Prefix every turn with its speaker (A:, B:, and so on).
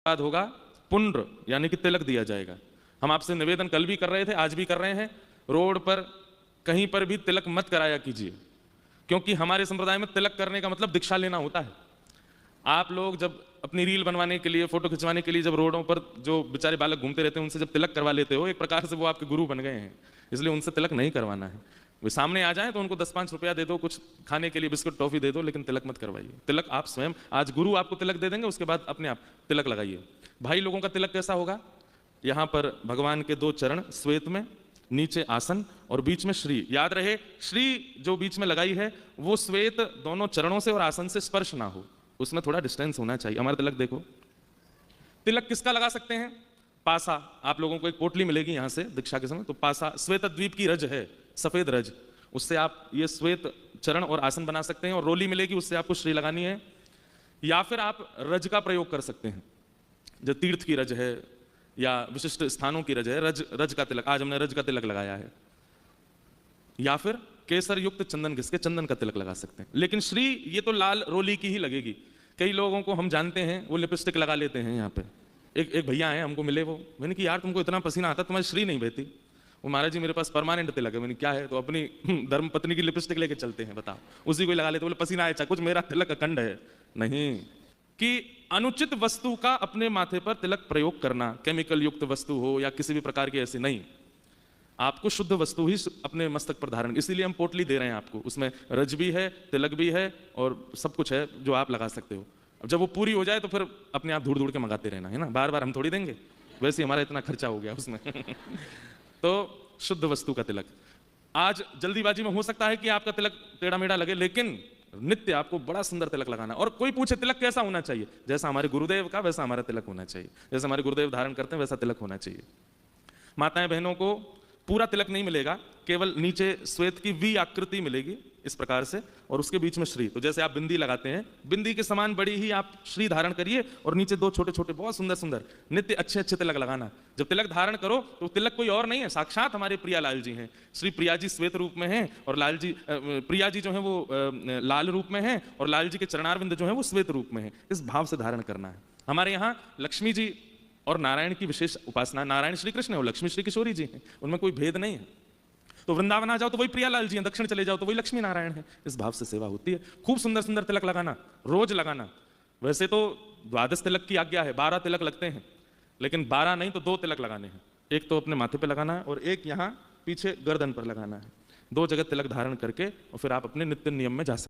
A: बाद होगा पुण्र, यानी कि तिलक दिया जाएगा। हम आपसे निवेदन कल भी कर रहे थे, आज भी कर रहे हैं, रोड पर कहीं पर भी तिलक मत कराया कीजिए, क्योंकि हमारे संप्रदाय में तिलक करने का मतलब दीक्षा लेना होता है। आप लोग जब अपनी रील बनवाने के लिए, फोटो खिंचवाने के लिए जब रोडों पर जो बेचारे बालक घूमते रहते हैं उनसे जब तिलक करवा लेते हो, एक प्रकार से वो आपके गुरु बन गए हैं, इसलिए उनसे तिलक नहीं करवाना है। वे सामने आ जाएं तो उनको 10-5 रुपया दे दो, कुछ खाने के लिए बिस्कुट टॉफी दे दो, लेकिन तिलक मत करवाइए। तिलक आप स्वयं, आज गुरु आपको तिलक दे देंगे, उसके बाद अपने आप तिलक लगाइए। भाई लोगों का तिलक कैसा होगा? यहां पर भगवान के 2 चरण श्वेत में, नीचे आसन और बीच में श्री। याद रहे, श्री जो बीच में लगाई है वो श्वेत दोनों चरणों से और आसन से स्पर्श ना हो, उसमें थोड़ा डिस्टेंस होना चाहिए। हमारा तिलक देखो, तिलक किसका लगा सकते हैं? पासा। आप लोगों को एक पोटली मिलेगी यहां से दीक्षा के समय, तो पासा श्वेत द्वीप की रज है, सफेद रज, उससे आप ये श्वेत चरण और आसन बना सकते हैं। और रोली मिलेगी, उससे आपको श्री लगानी है। या फिर आप रज का प्रयोग कर सकते हैं, जो तीर्थ की रज है या विशिष्ट स्थानों की रज है, रज का तिलक, आज हमने रज का तिलक लगाया है। या फिर केसर युक्त चंदन घिसके चंदन का तिलक लगा सकते हैं। लेकिन श्री ये तो लाल रोली की ही लगेगी। कई लोगों को हम जानते हैं वो लिपस्टिक लगा लेते हैं। यहाँ पे एक भैया हैं, हमको मिले, वो मैंने कि यार तुमको इतना पसीना आता, तुम्हारी श्री नहीं बहती? वो महाराज जी मेरे पास परमानेंट तिलक है। मैंने क्या है? तो अपनी धर्म पत्नी की लिपस्टिक लेके चलते हैं, बताओ, उसी को लगा लेते। बोले पसीना आया, कुछ मेरा तिलक अखंड है। नहीं, कि अनुचित वस्तु का अपने माथे पर तिलक प्रयोग करना, केमिकल युक्त वस्तु हो या किसी भी प्रकार की, ऐसी नहीं। आपको शुद्ध वस्तु ही अपने मस्तक पर धारण, इसीलिए हम पोटली दे रहे हैं आपको, उसमें रज भी है, तिलक भी है और सब कुछ है जो आप लगा सकते हो। अब जब वो पूरी हो जाए तो फिर अपने आप ढूंढ के मंगाते रहना है ना, बार बार हम थोड़ी देंगे, वैसे हमारा इतना खर्चा हो गया उसमें। तो शुद्ध वस्तु का तिलक। आज जल्दीबाजी में हो सकता है कि आपका तिलक टेढ़ा मेढ़ा लगे, लेकिन नित्य आपको बड़ा सुंदर तिलक लगाना। और कोई पूछे तिलक कैसा होना चाहिए? जैसा हमारे गुरुदेव का वैसा हमारा तिलक होना चाहिए, जैसा हमारे गुरुदेव धारण करते हैं वैसा तिलक होना चाहिए। माताएं बहनों को पूरा तिलक नहीं मिलेगा, केवल नीचे श्वेत की वी आकृति मिलेगी इस प्रकार से, और उसके बीच में श्री। तो जैसे आप बिंदी लगाते हैं, बिंदी के समान बड़ी ही आप श्री धारण करिए और नीचे 2 छोटे छोटे बहुत सुंदर सुंदर नित्य अच्छे अच्छे तिलक लगाना। जब तिलक धारण करो तो तिलक कोई और नहीं है, साक्षात हमारे प्रियालाल जी हैं। श्री प्रिया जी श्वेत रूप में हैं और लाल जी, प्रिया जी जो है वो लाल रूप में हैं और लाल जी के चरणारविंद जो है वो श्वेत रूप में है। इस भाव से धारण करना है। हमारे यहाँ लक्ष्मी जी और नारायण की विशेष उपासना, नारायण श्री कृष्ण है और लक्ष्मी श्री किशोरी जी हैं, उनमें कोई भेद नहीं है। तो वृंदावन आ जाओ तो वही प्रियालाल जी हैं, दक्षिण चले जाओ तो वही लक्ष्मी नारायण है। इस भाव से सेवा होती है। खूब सुंदर सुंदर तिलक लगाना, रोज लगाना। वैसे तो 12 तिलक की आज्ञा है, 12 तिलक लगते हैं, लेकिन 12 नहीं तो 2 तिलक लगाने हैं। एक तो अपने माथे पे लगाना है और एक यहाँ पीछे गर्दन पर लगाना है। 2 जगह तिलक धारण करके और फिर आप अपने नित्य नियम में जा सकते हैं।